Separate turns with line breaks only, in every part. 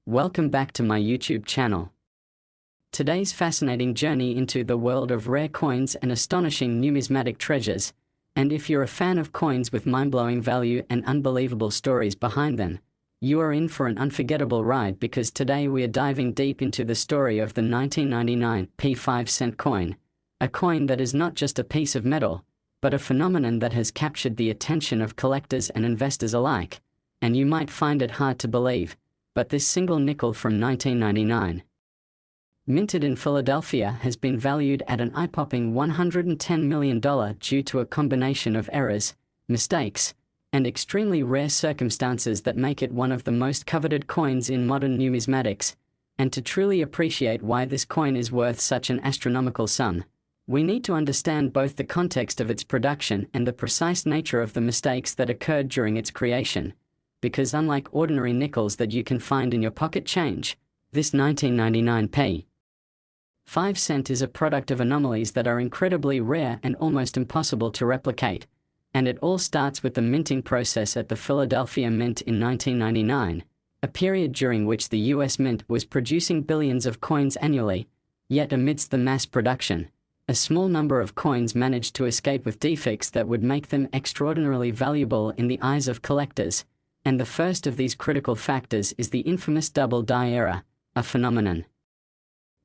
Welcome back to my YouTube channel. Today's fascinating journey into the world of rare coins and astonishing numismatic treasures, and if you're a fan of coins with mind-blowing value and unbelievable stories behind them, you are in for an unforgettable ride because today we are diving deep into the story of the 1999 5-cent coin, a coin that is not just a piece of metal, but a phenomenon that has captured the attention of collectors and investors alike, and you might find it hard to believe, but this single nickel from 1999, minted in Philadelphia, has been valued at an eye-popping $110 million due to a combination of errors, mistakes, and extremely rare circumstances that make it one of the most coveted coins in modern numismatics. And to truly appreciate why this coin is worth such an astronomical sum, we need to understand both the context of its production and the precise nature of the mistakes that occurred during its creation. Because unlike ordinary nickels that you can find in your pocket change, this 1999 5-cent is a product of anomalies that are incredibly rare and almost impossible to replicate. And it all starts with the minting process at the Philadelphia Mint in 1999, a period during which the US Mint was producing billions of coins annually. Yet amidst the mass production, a small number of coins managed to escape with defects that would make them extraordinarily valuable in the eyes of collectors. And the first of these critical factors is the infamous double die error, a phenomenon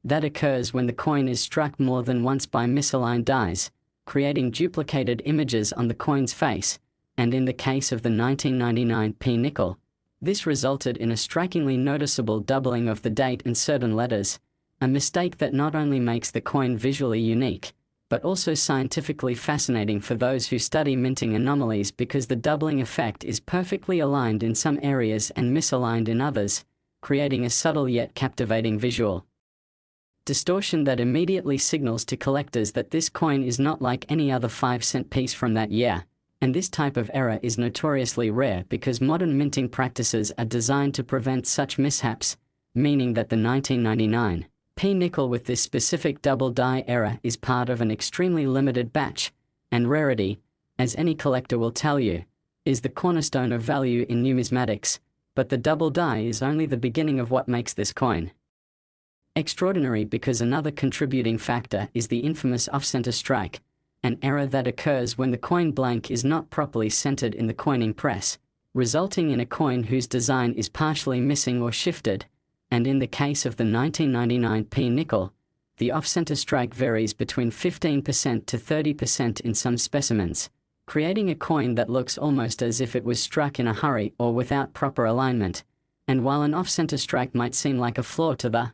that occurs when the coin is struck more than once by misaligned dies, creating duplicated images on the coin's face. And in the case of the 1999 nickel, this resulted in a strikingly noticeable doubling of the date and certain letters, a mistake that not only makes the coin visually unique, but also scientifically fascinating for those who study minting anomalies, because the doubling effect is perfectly aligned in some areas and misaligned in others, creating a subtle yet captivating visual distortion that immediately signals to collectors that this coin is not like any other 5-cent piece from that year. And this type of error is notoriously rare because modern minting practices are designed to prevent such mishaps, meaning that the 1999 nickel with this specific double die error is part of an extremely limited batch, and rarity, as any collector will tell you, is the cornerstone of value in numismatics. But the double die is only the beginning of what makes this coin extraordinary, because another contributing factor is the infamous off-center strike, an error that occurs when the coin blank is not properly centered in the coining press, resulting in a coin whose design is partially missing or shifted. And in the case of the 1999 nickel, the off-center strike varies between 15% to 30% in some specimens, creating a coin that looks almost as if it was struck in a hurry or without proper alignment. And while an off-center strike might seem like a flaw to the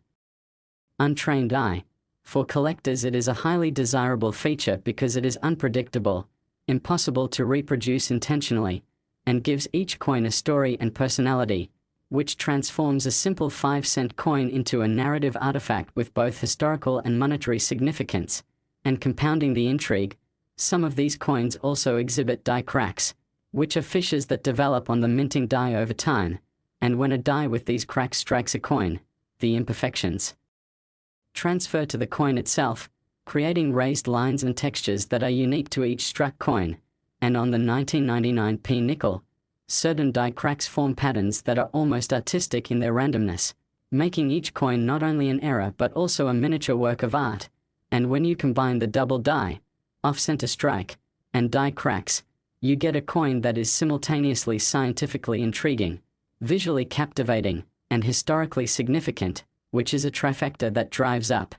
untrained eye, for collectors it is a highly desirable feature because it is unpredictable, impossible to reproduce intentionally, and gives each coin a story and personality, which transforms a simple 5-cent coin into a narrative artifact with both historical and monetary significance. And compounding the intrigue, some of these coins also exhibit die cracks, which are fissures that develop on the minting die over time. And when a die with these cracks strikes a coin, the imperfections transfer to the coin itself, creating raised lines and textures that are unique to each struck coin. And on the 1999 nickel, certain die cracks form patterns that are almost artistic in their randomness, making each coin not only an error but also a miniature work of art. And when you combine the double die, off-center strike, and die cracks, you get a coin that is simultaneously scientifically intriguing, visually captivating, and historically significant, which is a trifecta that drives up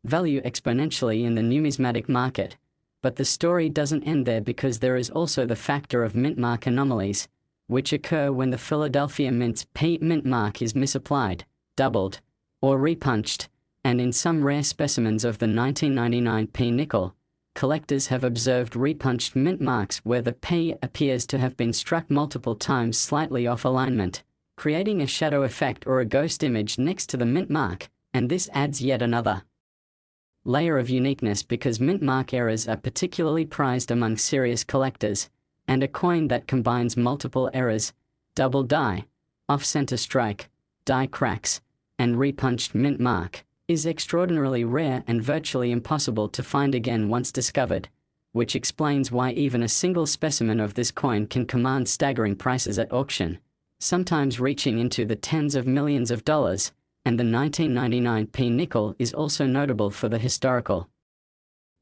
value exponentially in the numismatic market. But the story doesn't end there, because there is also the factor of mintmark anomalies, which occur when the Philadelphia Mint's mint mark is misapplied, doubled, or repunched. And in some rare specimens of the 1999 nickel, collectors have observed repunched mint marks where the P appears to have been struck multiple times slightly off alignment, creating a shadow effect or a ghost image next to the mint mark. And this adds yet another layer of uniqueness, because mint mark errors are particularly prized among serious collectors, and a coin that combines multiple errors, double die, off-center strike, die cracks, and repunched mint mark, is extraordinarily rare and virtually impossible to find again once discovered, which explains why even a single specimen of this coin can command staggering prices at auction. sometimes reaching into the tens of millions of dollars, and the 1999 P nickel is also notable for the historical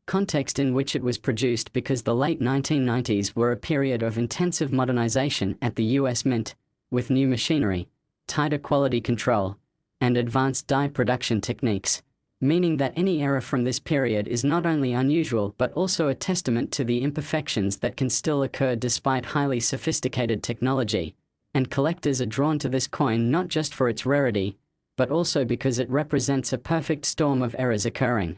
context in which it was produced, because the late 1990s were a period of intensive modernization at the US Mint, with new machinery, tighter quality control, and advanced die production techniques, meaning that any error from this period is not only unusual but also a testament to the imperfections that can still occur despite highly sophisticated technology, and collectors are drawn to this coin not just for its rarity, but also because it represents a perfect storm of errors occurring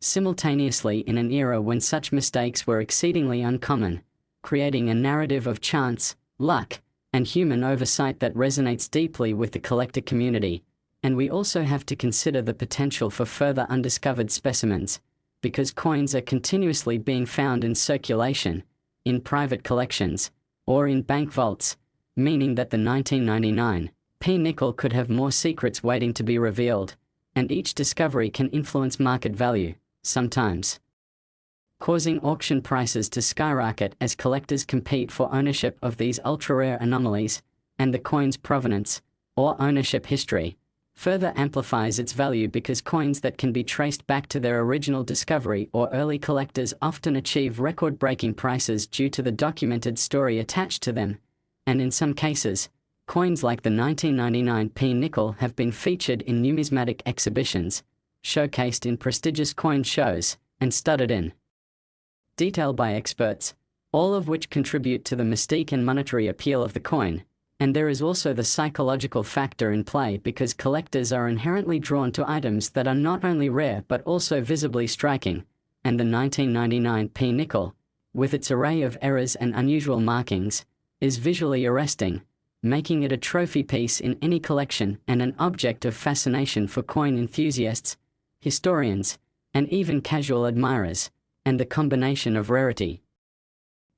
simultaneously in an era when such mistakes were exceedingly uncommon, creating a narrative of chance, luck, and human oversight that resonates deeply with the collector community. And we also have to consider the potential for further undiscovered specimens, because coins are continuously being found in circulation, in private collections, or in bank vaults, meaning that the 1999 P nickel could have more secrets waiting to be revealed, and each discovery can influence market value, sometimes causing auction prices to skyrocket as collectors compete for ownership of these ultra-rare anomalies, and the coin's provenance, or ownership history, further amplifies its value, because coins that can be traced back to their original discovery or early collectors often achieve record-breaking prices due to the documented story attached to them, and in some cases, coins like the 1999 P nickel have been featured in numismatic exhibitions, showcased in prestigious coin shows, and studied in detail by experts, all of which contribute to the mystique and monetary appeal of the coin. And there is also the psychological factor in play, because collectors are inherently drawn to items that are not only rare but also visibly striking, and the 1999 P nickel, with its array of errors and unusual markings, is visually arresting, making it a trophy piece in any collection and an object of fascination for coin enthusiasts, historians, and even casual admirers. And the combination of rarity,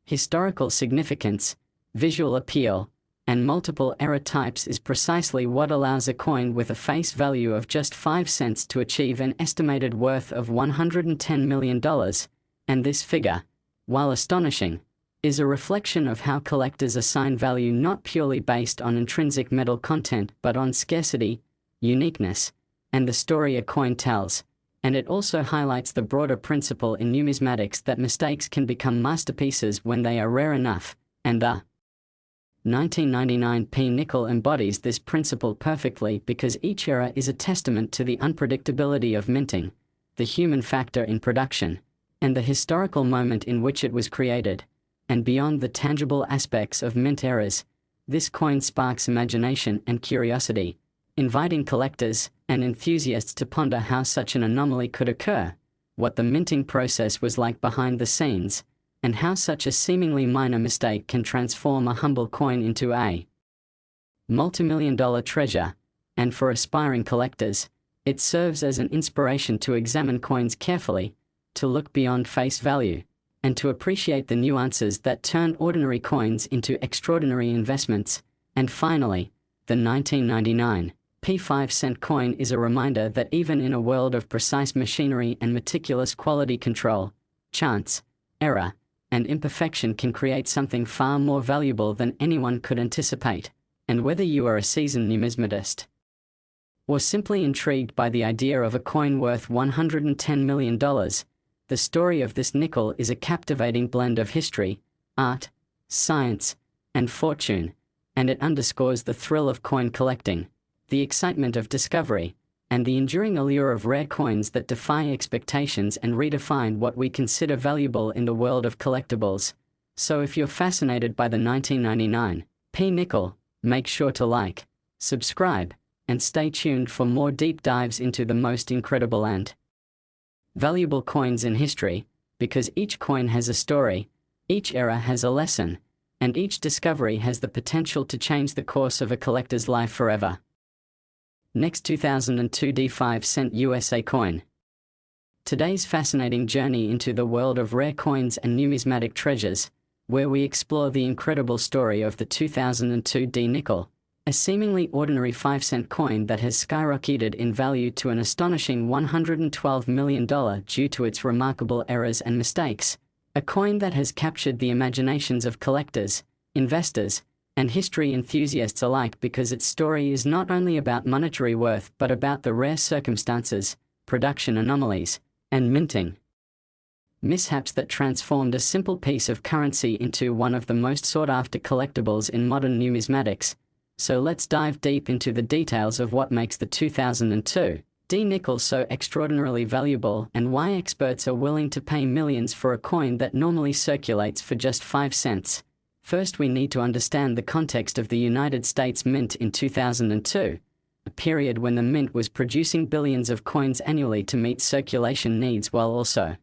historical significance, visual appeal, and multiple error types is precisely what allows a coin with a face value of just 5 cents to achieve an estimated worth of $110 million, and this figure, while astonishing, is a reflection of how collectors assign value not purely based on intrinsic metal content but on scarcity, uniqueness, and the story a coin tells. And it also highlights the broader principle in numismatics that mistakes can become masterpieces when they are rare enough, and the 1999 P nickel embodies this principle perfectly, because each error is a testament to the unpredictability of minting, the human factor in production, and the historical moment in which it was created. And beyond the tangible aspects of mint errors, this coin sparks imagination and curiosity, inviting collectors and enthusiasts to ponder how such an anomaly could occur, what the minting process was like behind the scenes, and how such a seemingly minor mistake can transform a humble coin into a multimillion-dollar treasure. And for aspiring collectors, it serves as an inspiration to examine coins carefully, to look beyond face value, and to appreciate the nuances that turn ordinary coins into extraordinary investments. And finally, the 1999 P 5-cent coin is a reminder that even in a world of precise machinery and meticulous quality control, chance, error, and imperfection can create something far more valuable than anyone could anticipate. And whether you are a seasoned numismatist or simply intrigued by the idea of a coin worth $110 million, the story of this nickel is a captivating blend of history, art, science, and fortune, and it underscores the thrill of coin collecting, the excitement of discovery, and the enduring allure of rare coins that defy expectations and redefine what we consider valuable in the world of collectibles. So if you're fascinated by the 1999 P nickel, make sure to like, subscribe, and stay tuned for more deep dives into the most incredible and valuable coins in history, because each coin has a story, each era has a lesson, and each discovery has the potential to change the course of a collector's life forever. Next, 2002 D 5-cent USA coin. Today's fascinating journey into the world of rare coins and numismatic treasures, where we explore the incredible story of the 2002 D nickel, a seemingly ordinary 5-cent coin that has skyrocketed in value to an astonishing $112 million due to its remarkable errors and mistakes. A coin that has captured the imaginations of collectors, investors, and history enthusiasts alike because its story is not only about monetary worth but about the rare circumstances, production anomalies, and minting mishaps that transformed a simple piece of currency into one of the most sought-after collectibles in modern numismatics. So let's dive deep into the details of what makes the 2002 D nickel so extraordinarily valuable and why experts are willing to pay millions for a coin that normally circulates for just 5 cents. First, we need to understand the context of the United States Mint in 2002, a period when the Mint was producing billions of coins annually to meet circulation needs while also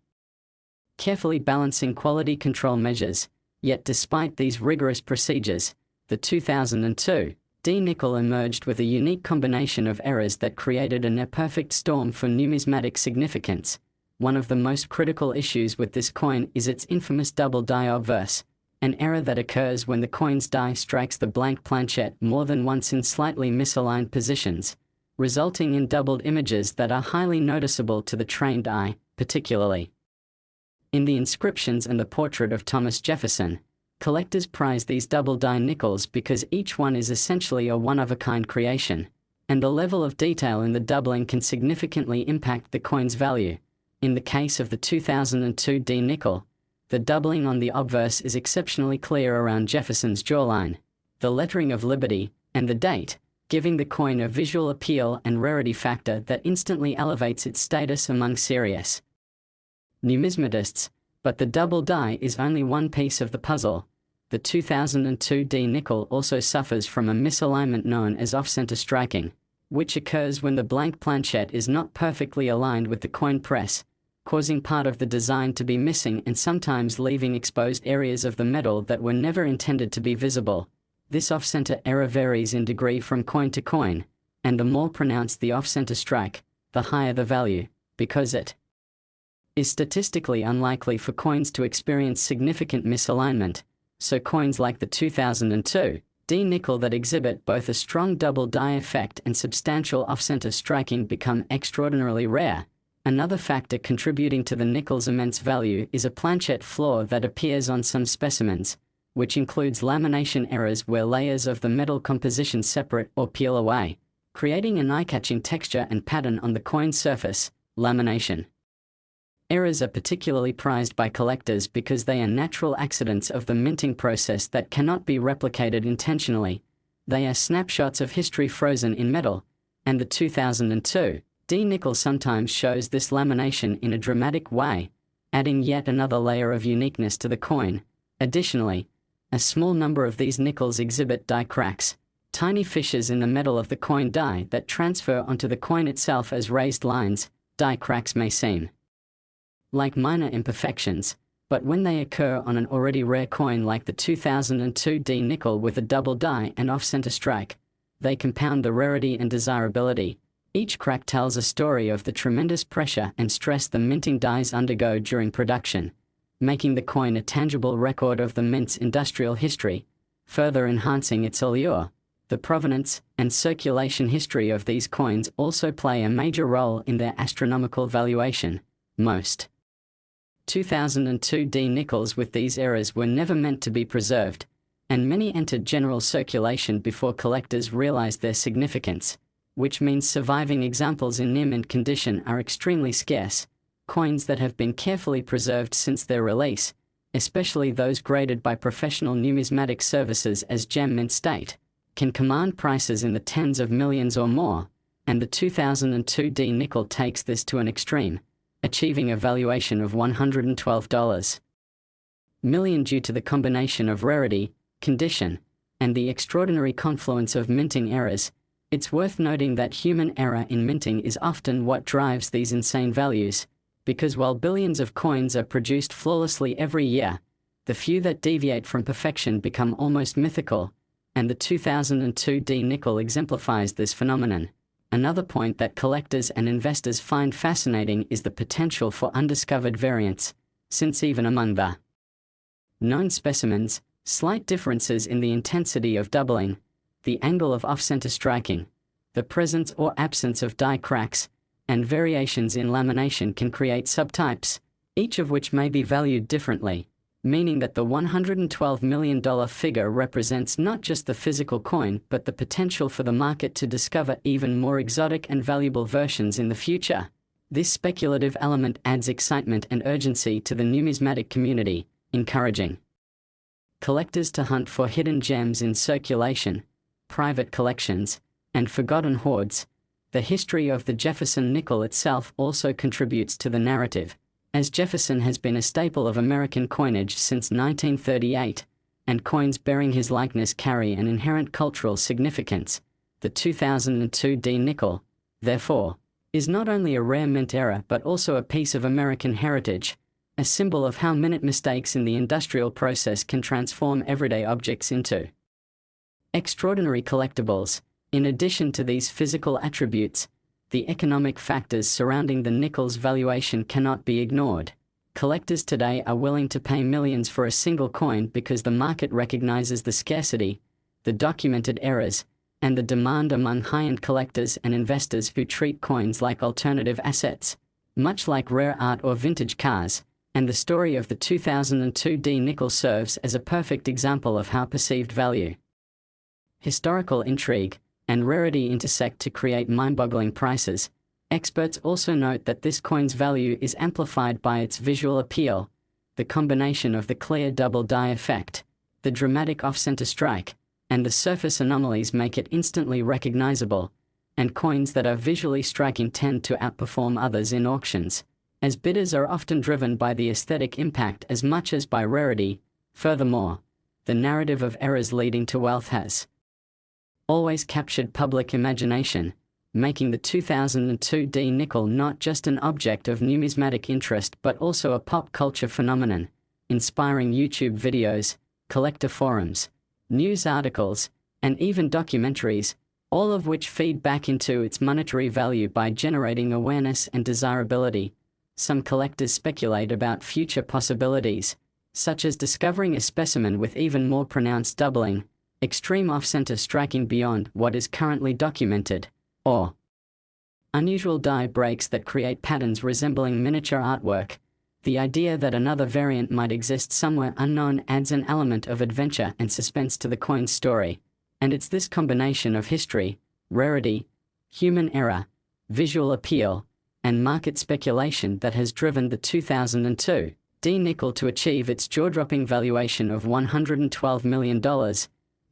carefully balancing quality control measures. Yet despite these rigorous procedures, the 2002 D nickel emerged with a unique combination of errors that created a near-perfect storm for numismatic significance. One of the most critical issues with this coin is its infamous double die obverse, an error that occurs when the coin's die strikes the blank planchette more than once in slightly misaligned positions, resulting in doubled images that are highly noticeable to the trained eye, particularly in the inscriptions and the portrait of Thomas Jefferson. Collectors prize these double die nickels because each one is essentially a one-of-a-kind creation, and the level of detail in the doubling can significantly impact the coin's value. In the case of the 2002 D nickel, the doubling on the obverse is exceptionally clear around Jefferson's jawline, the lettering of Liberty, and the date, giving the coin a visual appeal and rarity factor that instantly elevates its status among serious numismatists. But the double die is only one piece of the puzzle. The 2002 D nickel also suffers from a misalignment known as off-center striking, which occurs when the blank planchette is not perfectly aligned with the coin press, causing part of the design to be missing and sometimes leaving exposed areas of the metal that were never intended to be visible. This off-center error varies in degree from coin to coin, and the more pronounced the off-center strike, the higher the value, because it is statistically unlikely for coins to experience significant misalignment. So coins like the 2002 D nickel that exhibit both a strong double die effect and substantial off-center striking become extraordinarily rare. Another factor contributing to the nickel's immense value is a planchette flaw that appears on some specimens, which includes lamination errors where layers of the metal composition separate or peel away, creating an eye-catching texture and pattern on the coin's surface. Lamination errors are particularly prized by collectors because they are natural accidents of the minting process that cannot be replicated intentionally. They are snapshots of history frozen in metal, and the 2002 D nickel sometimes shows this lamination in a dramatic way, adding yet another layer of uniqueness to the coin. Additionally, a small number of these nickels exhibit die cracks, tiny fissures in the metal of the coin die that transfer onto the coin itself as raised lines. Die cracks may seem like minor imperfections, but when they occur on an already rare coin like the 2002 D nickel with a double die and off-center strike, they compound the rarity and desirability. Each crack tells a story of the tremendous pressure and stress the minting dies undergo during production, making the coin a tangible record of the mint's industrial history, further enhancing its allure. The provenance and circulation history of these coins also play a major role in their astronomical valuation. Most 2002 D nickels with these errors were never meant to be preserved, and many entered general circulation before collectors realized their significance, which means surviving examples in near mint condition are extremely scarce. Coins that have been carefully preserved since their release, especially those graded by professional numismatic services as gem mint state, can command prices in the tens of millions or more, and the 2002 D nickel takes this to an extreme, achieving a valuation of $112 million due to the combination of rarity, condition, and the extraordinary confluence of minting errors. It's worth noting that human error in minting is often what drives these insane values, because while billions of coins are produced flawlessly every year, the few that deviate from perfection become almost mythical, and the 2002 D nickel exemplifies this phenomenon. Another point that collectors and investors find fascinating is the potential for undiscovered variants, since even among the known specimens, slight differences in the intensity of doubling, the angle of off-center striking, the presence or absence of die cracks, and variations in lamination can create subtypes, each of which may be valued differently. meaning that the $112 million figure represents not just the physical coin but the potential for the market to discover even more exotic and valuable versions in the future. This speculative element adds excitement and urgency to the numismatic community, encouraging collectors to hunt for hidden gems in circulation, private collections, and forgotten hoards. The history of the Jefferson nickel itself also contributes to the narrative, as Jefferson has been a staple of American coinage since 1938, and coins bearing his likeness carry an inherent cultural significance. The 2002 D nickel, therefore, is not only a rare mint era but also a piece of American heritage, a symbol of how minute mistakes in the industrial process can transform everyday objects into extraordinary collectibles. In addition to these physical attributes, the economic factors surrounding the nickel's valuation cannot be ignored. Collectors today are willing to pay millions for a single coin because the market recognizes the scarcity, the documented errors, and the demand among high-end collectors and investors who treat coins like alternative assets, much like rare art or vintage cars. And the story of the 2002 D nickel serves as a perfect example of how perceived value, historical intrigue, and rarity intersect to create mind-boggling prices. Experts also note that this coin's value is amplified by its visual appeal. The combination of the clear double die effect, the dramatic off-center strike, and the surface anomalies make it instantly recognizable, and coins that are visually striking tend to outperform others in auctions, as bidders are often driven by the aesthetic impact as much as by rarity. Furthermore, the narrative of errors leading to wealth has always captured public imagination, making the 2002 D nickel not just an object of numismatic interest but also a pop culture phenomenon, inspiring YouTube videos, collector forums, news articles, and even documentaries, all of which feed back into its monetary value by generating awareness and desirability. Some collectors speculate about future possibilities, such as discovering a specimen with even more pronounced doubling, extreme off-center striking beyond what is currently documented, or unusual die breaks that create patterns resembling miniature artwork. The idea that another variant might exist somewhere unknown adds an element of adventure and suspense to the coin's story, and it's this combination of history, rarity, human error, visual appeal, and market speculation that has driven the 2002 D nickel to achieve its jaw-dropping valuation of $112 million.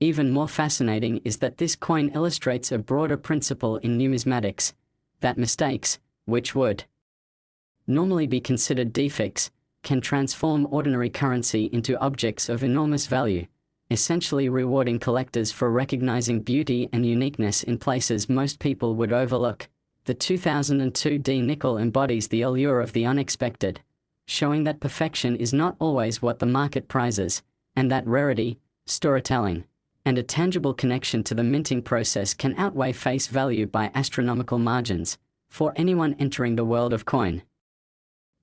Even more fascinating is that this coin illustrates a broader principle in numismatics, that mistakes, which would normally be considered defects, can transform ordinary currency into objects of enormous value, essentially rewarding collectors for recognizing beauty and uniqueness in places most people would overlook. The 2002 D nickel embodies the allure of the unexpected, showing that perfection is not always what the market prizes, and that rarity, storytelling, and a tangible connection to the minting process can outweigh face value by astronomical margins. For anyone entering the world of coin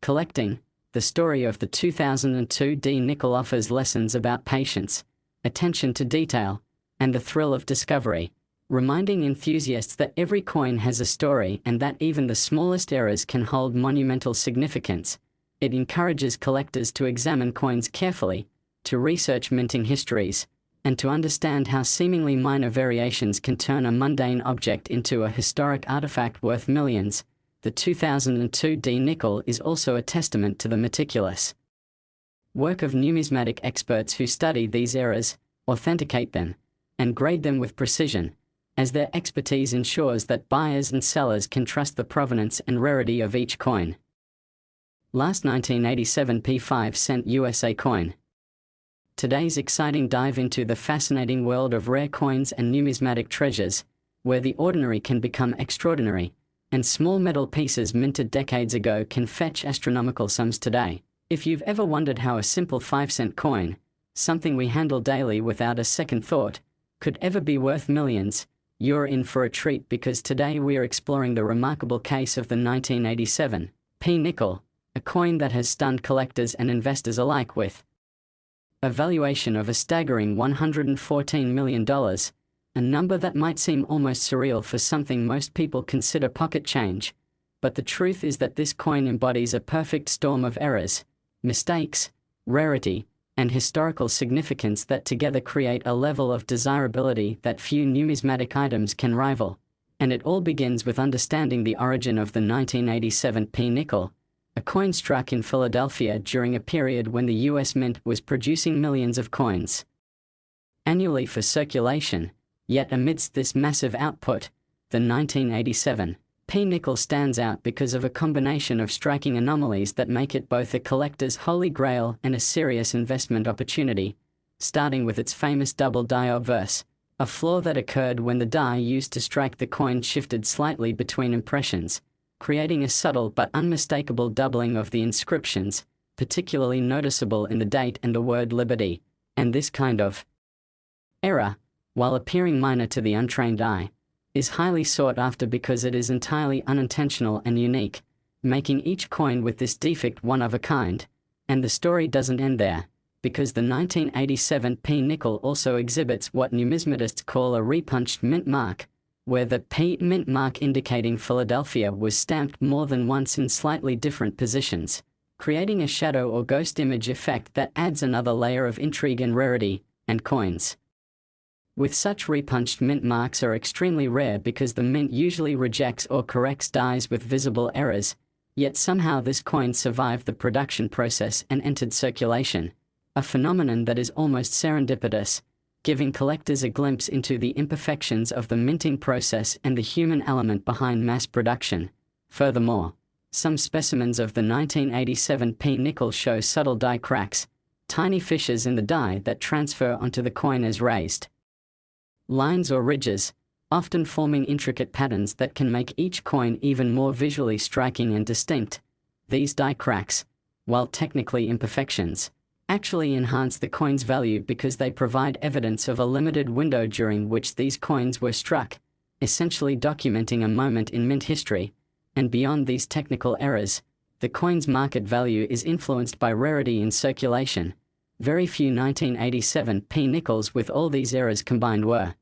collecting, the story of the 2002 D nickel offers lessons about patience, attention to detail, and the thrill of discovery, reminding enthusiasts that every coin has a story and that even the smallest errors can hold monumental significance. It encourages collectors to examine coins carefully, to research minting histories, and to understand how seemingly minor variations can turn a mundane object into a historic artifact worth millions. The 2002 D nickel is also a testament to the meticulous work of numismatic experts who study these errors, authenticate them, and grade them with precision, as their expertise ensures that buyers and sellers can trust the provenance and rarity of each coin. Last 1987 P5-cent USA coin. Today's exciting dive into the fascinating world of rare coins and numismatic treasures, where the ordinary can become extraordinary, and small metal pieces minted decades ago can fetch astronomical sums today. If you've ever wondered how a simple 5-cent coin, something we handle daily without a second thought, could ever be worth millions, you're in for a treat, because today we are exploring the remarkable case of the 1987 P nickel, a coin that has stunned collectors and investors alike with a valuation of a staggering $114 million, a number that might seem almost surreal for something most people consider pocket change. But the truth is that this coin embodies a perfect storm of errors, mistakes, rarity, and historical significance that together create a level of desirability that few numismatic items can rival. And it all begins with understanding the origin of the 1987 P nickel, a coin struck in Philadelphia during a period when the US Mint was producing millions of coins annually for circulation. Yet amidst this massive output, the 1987 P nickel stands out because of a combination of striking anomalies that make it both a collector's holy grail and a serious investment opportunity, starting with its famous double die obverse, a flaw that occurred when the die used to strike the coin shifted slightly between impressions, creating a subtle but unmistakable doubling of the inscriptions, particularly noticeable in the date and the word liberty. And this kind of error, while appearing minor to the untrained eye, is highly sought after because it is entirely unintentional and unique, making each coin with this defect one of a kind. And the story doesn't end there, because the 1987 P nickel also exhibits what numismatists call a repunched mint mark, where the P mint mark indicating Philadelphia was stamped more than once in slightly different positions, creating a shadow or ghost image effect that adds another layer of intrigue and rarity. And coins with such repunched mint marks are extremely rare because the mint usually rejects or corrects dies with visible errors, yet somehow this coin survived the production process and entered circulation, a phenomenon that is almost serendipitous, giving collectors a glimpse into the imperfections of the minting process and the human element behind mass production. Furthermore, some specimens of the 1987 P nickel show subtle die cracks, tiny fissures in the die that transfer onto the coin as raised lines or ridges, often forming intricate patterns that can make each coin even more visually striking and distinct. These die cracks, while technically imperfections, actually enhance the coin's value because they provide evidence of a limited window during which these coins were struck, essentially documenting a moment in mint history. And beyond these technical errors, the coin's market value is influenced by rarity in circulation. Very few 1987 P nickels with all these errors combined were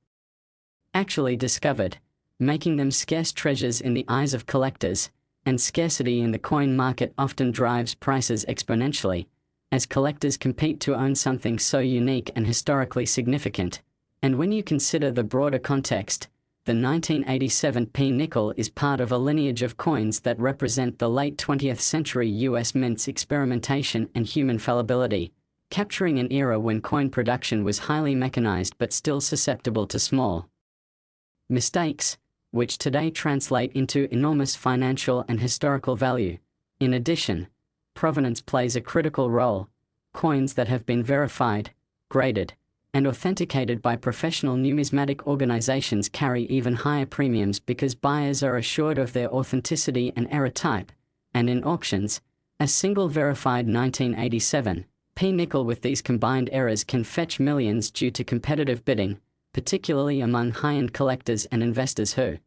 actually discovered, making them scarce treasures in the eyes of collectors, and scarcity in the coin market often drives prices exponentially, as collectors compete to own something so unique and historically significant. And when you consider the broader context, the 1987 P nickel is part of a lineage of coins that represent the late 20th century US Mint's experimentation and human fallibility, capturing an era when coin production was highly mechanized but still susceptible to small mistakes, which today translate into enormous financial and historical value. In addition, provenance plays a critical role. Coins that have been verified, graded, and authenticated by professional numismatic organizations carry even higher premiums because buyers are assured of their authenticity and error type. And in auctions, a single verified 1987 P nickel with these combined errors can fetch millions due to competitive bidding, particularly among high-end collectors and investors who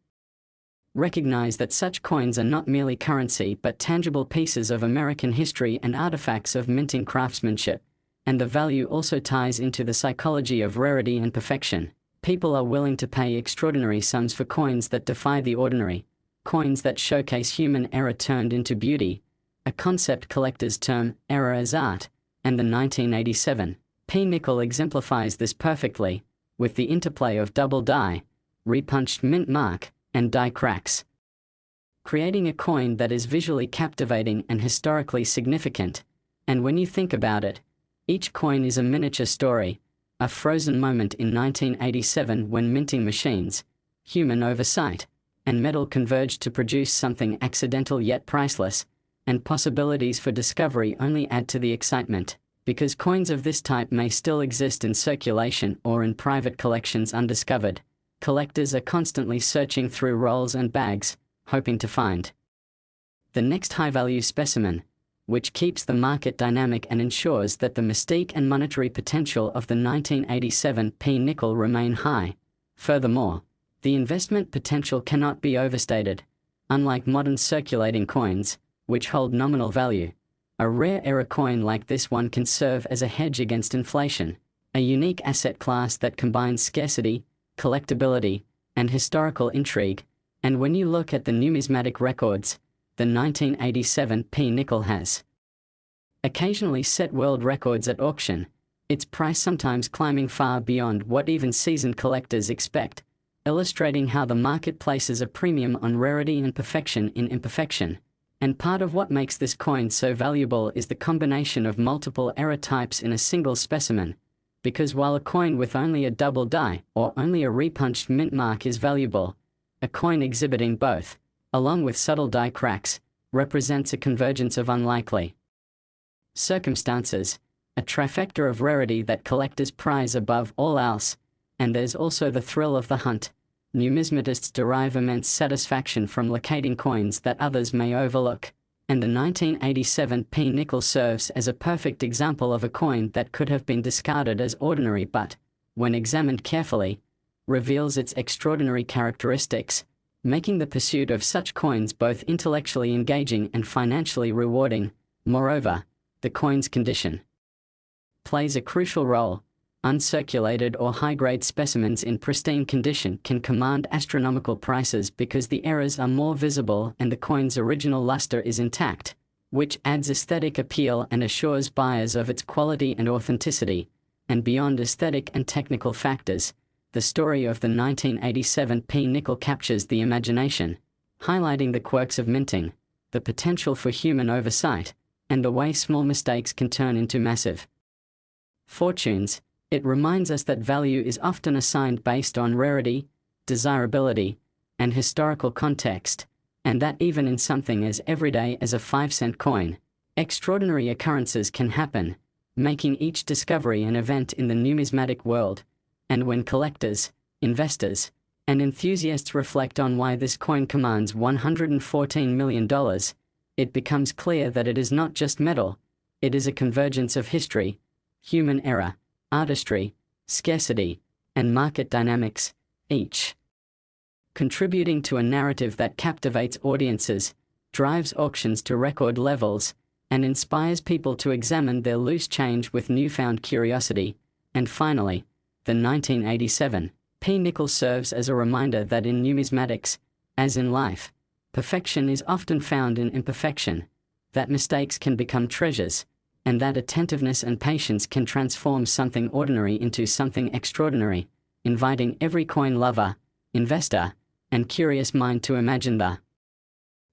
recognize that such coins are not merely currency but tangible pieces of American history and artifacts of minting craftsmanship. And the value also ties into the psychology of rarity and perfection. People are willing to pay extraordinary sums for coins that defy the ordinary, coins that showcase human error turned into beauty, a concept collectors term error as art. And the 1987 P nickel exemplifies this perfectly, with the interplay of double die, repunched mint mark, and die cracks, creating a coin that is visually captivating and historically significant. And when you think about it, each coin is a miniature story, a frozen moment in 1987 when minting machines, human oversight, and metal converged to produce something accidental yet priceless, and possibilities for discovery only add to the excitement, because coins of this type may still exist in circulation or in private collections undiscovered. Collectors are constantly searching through rolls and bags, hoping to find the next high-value specimen, which keeps the market dynamic and ensures that the mystique and monetary potential of the 1987 P nickel remain high. Furthermore, the investment potential cannot be overstated. Unlike modern circulating coins, which hold nominal value, a rare era coin like this one can serve as a hedge against inflation, a unique asset class that combines scarcity, collectability, and historical intrigue. And when you look at the numismatic records, the 1987 P nickel has occasionally set world records at auction, its price sometimes climbing far beyond what even seasoned collectors expect, illustrating how the market places a premium on rarity and perfection in imperfection. And part of what makes this coin so valuable is the combination of multiple error types in a single specimen. Because while a coin with only a double die or only a repunched mint mark is valuable, a coin exhibiting both, along with subtle die cracks, represents a convergence of unlikely circumstances, a trifecta of rarity that collectors prize above all else. And there's also the thrill of the hunt. Numismatists derive immense satisfaction from locating coins that others may overlook, and the 1987 P nickel serves as a perfect example of a coin that could have been discarded as ordinary but, when examined carefully, reveals its extraordinary characteristics, making the pursuit of such coins both intellectually engaging and financially rewarding. Moreover, the coin's condition plays a crucial role. Uncirculated or high-grade specimens in pristine condition can command astronomical prices because the errors are more visible and the coin's original luster is intact, which adds aesthetic appeal and assures buyers of its quality and authenticity. And beyond aesthetic and technical factors, the story of the 1987 P nickel captures the imagination, highlighting the quirks of minting, the potential for human oversight, and the way small mistakes can turn into massive fortunes. It reminds us that value is often assigned based on rarity, desirability, and historical context, and that even in something as everyday as a 5-cent coin, extraordinary occurrences can happen, making each discovery an event in the numismatic world. And when collectors, investors, and enthusiasts reflect on why this coin commands $114 million, it becomes clear that it is not just metal, it is a convergence of history, human error, artistry, scarcity, and market dynamics, each contributing to a narrative that captivates audiences, drives auctions to record levels, and inspires people to examine their loose change with newfound curiosity. And finally, the 1987 P nickel serves as a reminder that in numismatics, as in life, perfection is often found in imperfection, that mistakes can become treasures, and that attentiveness and patience can transform something ordinary into something extraordinary, inviting every coin lover, investor, and curious mind to imagine the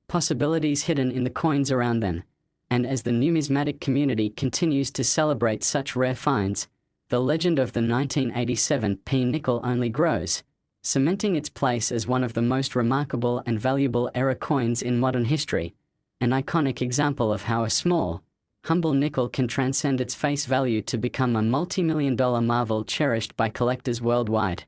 possibilities hidden in the coins around them. And as the numismatic community continues to celebrate such rare finds, the legend of the 1987 P nickel only grows, cementing its place as one of the most remarkable and valuable era coins in modern history, an iconic example of how a small, humble nickel can transcend its face value to become a multi-million-dollar marvel cherished by collectors worldwide.